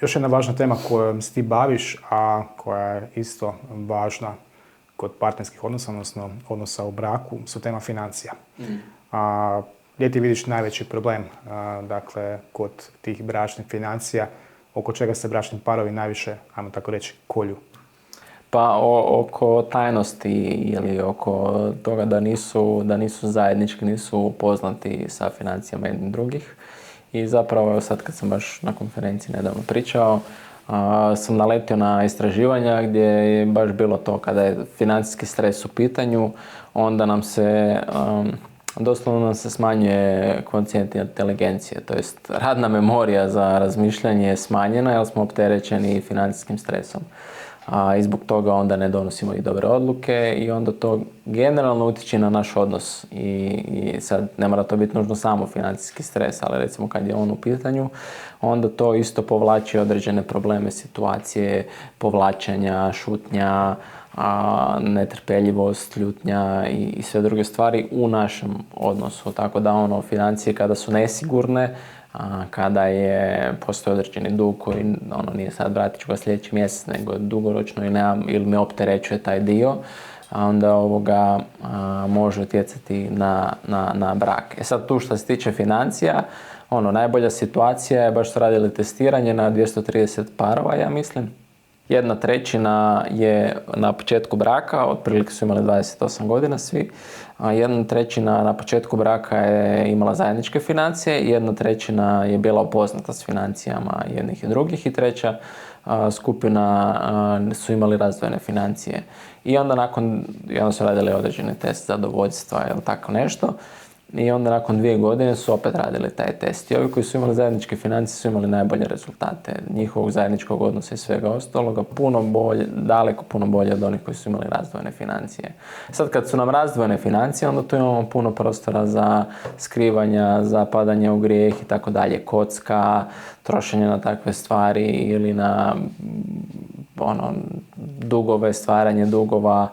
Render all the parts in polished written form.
Još jedna važna tema kojom se ti baviš, a koja je isto važna kod partnerskih odnosa, odnosno odnosa u braku, su tema financija. Gdje ti vidiš najveći problem, dakle, kod tih bračnih financija, oko čega se bračni parovi najviše, ajmo tako reći, kolju? Pa oko tajnosti ili oko toga da nisu zajednički, nisu upoznati sa financijama jednih drugih. I zapravo sad kad sam baš na konferenciji nedavno pričao, sam naletio na istraživanja gdje je baš bilo to kada je financijski stres u pitanju, onda nam se doslovno se smanjuje koeficijent inteligencije, to jest radna memorija za razmišljanje je smanjena jer smo opterećeni financijskim stresom. I zbog toga onda ne donosimo i dobre odluke i onda to generalno utječe na naš odnos i sad ne mora to biti nužno samo financijski stres, ali recimo kad je on u pitanju, onda to isto povlači određene probleme, situacije, povlačenja, šutnja, netrpeljivost, ljutnja i sve druge stvari u našem odnosu. Tako da financije kada su nesigurne, kada postoji određeni dug koji nije sad vratit ću ga sljedeći mjesec, nego dugoročno ili me opterećuje taj dio, onda može utjecati na brak. Sad tu što se tiče financija, najbolja situacija je, baš su radili testiranje na 230 parova, ja mislim. 1/3 je na početku braka, otprilike su imali 28 godina svi, a 1/3 na početku braka je imala zajedničke financije, 1/3 je bila upoznata s financijama jednih i drugih i treća skupina su imali razdvojene financije. I onda su radili određeni test zadovoljstva ili tako nešto. I onda nakon 2 godine su opet radili taj test. I ovi koji su imali zajedničke financije su imali najbolje rezultate njihovog zajedničkog odnosa i svega ostaloga, daleko puno bolje od onih koji su imali razdvojene financije. Sad kad su nam razdvojene financije, onda tu imamo puno prostora za skrivanja, za padanje u grijeh i tako dalje, kocka, trošenje na takve stvari ili na dugove, stvaranje dugova,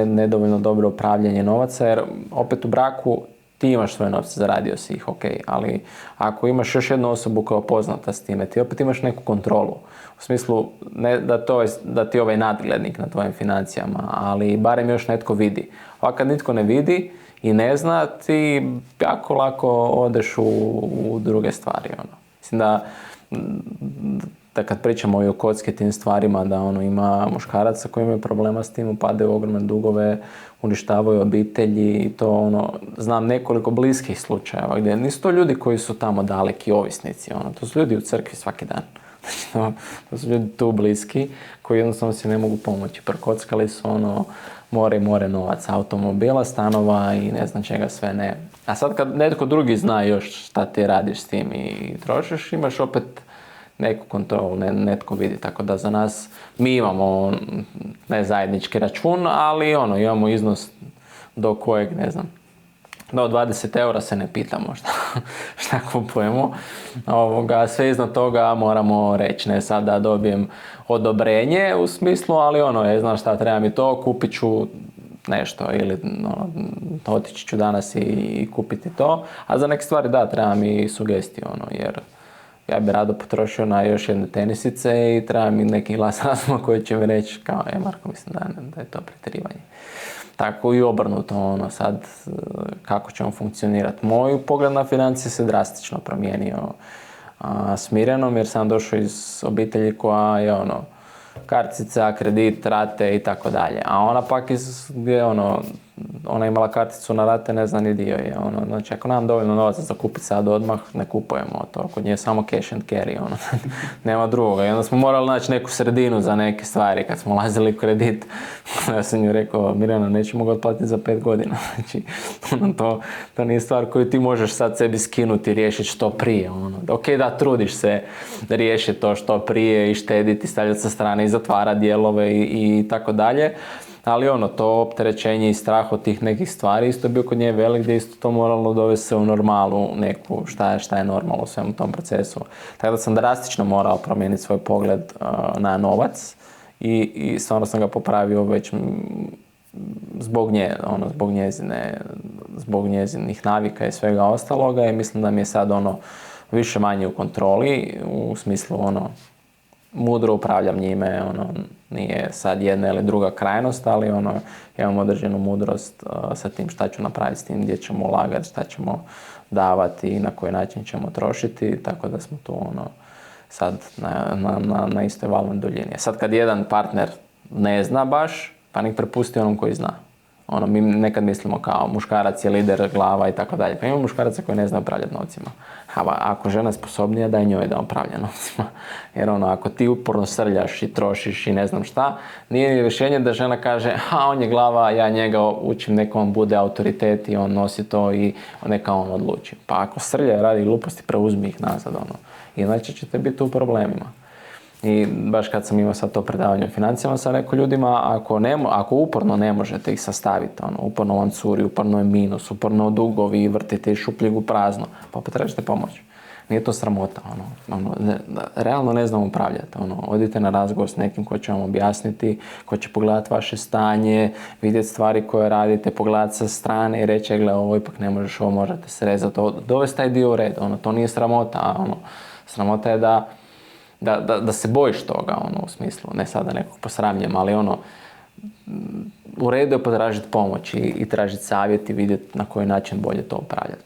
nedovoljno dobro upravljanje novaca, jer opet u braku ti imaš svoje novce, zaradio si ih, ok, ali ako imaš još jednu osobu koja je poznata s time, ti opet imaš neku kontrolu. U smislu, ne da ti je nadglednik na tvojim financijama, ali barem još netko vidi. Ovako kad nitko ne vidi i ne zna, ti jako lako odeš u druge stvari. Mislim da kad pričamo i o kocki tim stvarima, da ima muškaraca koji imaju problema s tim, upadaju u ogromne dugove, uništavaju obitelji i to znam nekoliko bliskih slučajeva gdje nisu to ljudi koji su tamo daleki ovisnici, to su ljudi u crkvi svaki dan. To su ljudi tu bliski koji jednostavno si ne mogu pomoći. Prokockali su more i more novaca, automobila, stanova i ne znam čega sve ne. A sad kad netko drugi zna još šta ti radiš s tim i trošiš, imaš opet neku kontrolu, netko vidi. Tako da za nas, mi imamo ne zajednički račun, ali imamo iznos do kojeg, ne znam, do 20 eura se ne pitamo šta kupujemo. Sve iznad toga moramo reći, ne sad da dobijem odobrenje u smislu, ali znaš šta, treba mi to, kupit ću nešto ili otići ću danas i kupiti to. A za neke stvari da, treba mi sugestiju, jer ja bi rado potrošio na još jedne tenisice i treba mi neki glas razuma koji će mi reći kao, Marko, mislim da je to pretjerivanje. Tako i obrnuto, sad kako će on funkcionirati. Moj pogled na financije se drastično promijenio smirenom, jer sam došao iz obitelji koja je kartica, kredit, rate i tako dalje. A ona pak gdje ona je imala karticu na rate, ne zna ni dio je. Znači, ako nam dovoljno novaca za kupiti sad odmah, ne kupujemo to. Kod nje je samo cash and carry, nema drugoga. I onda smo morali naći neku sredinu za neke stvari. Kad smo ulazili u kredit, ja sam ju rekao, Mirjana, nećemo ga otplatiti za 5 godina. Znači, to nije stvar koju ti možeš sad sebi skinuti i riješiti što prije. Ok, da, trudiš se da riješiti to što prije i štediti, stavljati sa strane i zatvarati dijelove i tako dalje. Ali to opterećenje i strah od tih nekih stvari isto je bio kod nje velik, gdje isto to moralo dovesti se u normalu neku, šta je normalno u svemu tom procesu. Tako da sam drastično morao promijeniti svoj pogled na novac i stvarno sam ga popravio već zbog nje, zbog njezinih navika i svega ostaloga i mislim da mi je sad više manje u kontroli, u smislu mudro upravljam njime, nije sad jedna ili druga krajnost, ali imam određenu mudrost sa tim šta ću napraviti s tim, gdje ćemo ulagati, šta ćemo davati i na koji način ćemo trošiti, tako da smo tu sad na istoj valnoj duljini. Sad kad jedan partner ne zna baš, pa nek prepusti onom koji zna. Mi nekad mislimo kao muškarac je lider, glava i tako dalje. Pa ima muškaraca koji ne zna upravljati novcima. Ako žena je sposobnija, daj njoj da upravlja novcima. Jer ako ti uporno srljaš i trošiš i ne znam šta, nije ni rješenje da žena kaže on je glava, ja njega učim, neka on bude autoritet i on nosi to i neka on odluči. Pa ako srlja radi gluposti, preuzmi ih nazad. Inače ćete biti u problemima. I baš kad sam imao sad to predavanje o financijama, sam rekao ljudima, ako uporno ne možete ih sastaviti, uporno vam curi, uporno je minus, uporno dugovi, vrtite iz šupljeg u prazno, pa potražite pomoć. Nije to sramota, realno ne znam upravljati, odite na razgovor s nekim ko će vam objasniti, ko će pogledati vaše stanje, vidjeti stvari koje radite, pogledati sa strane i reći, gle, ovo ipak ne možeš, ovo možete srezati, dovesti taj dio u red, to nije sramota, sramota je da se bojiš toga, u smislu, ne sada nekog posramljem, ali u redu je potražiti pomoć i tražiti savjet i vidjeti na koji način bolje to upravljati.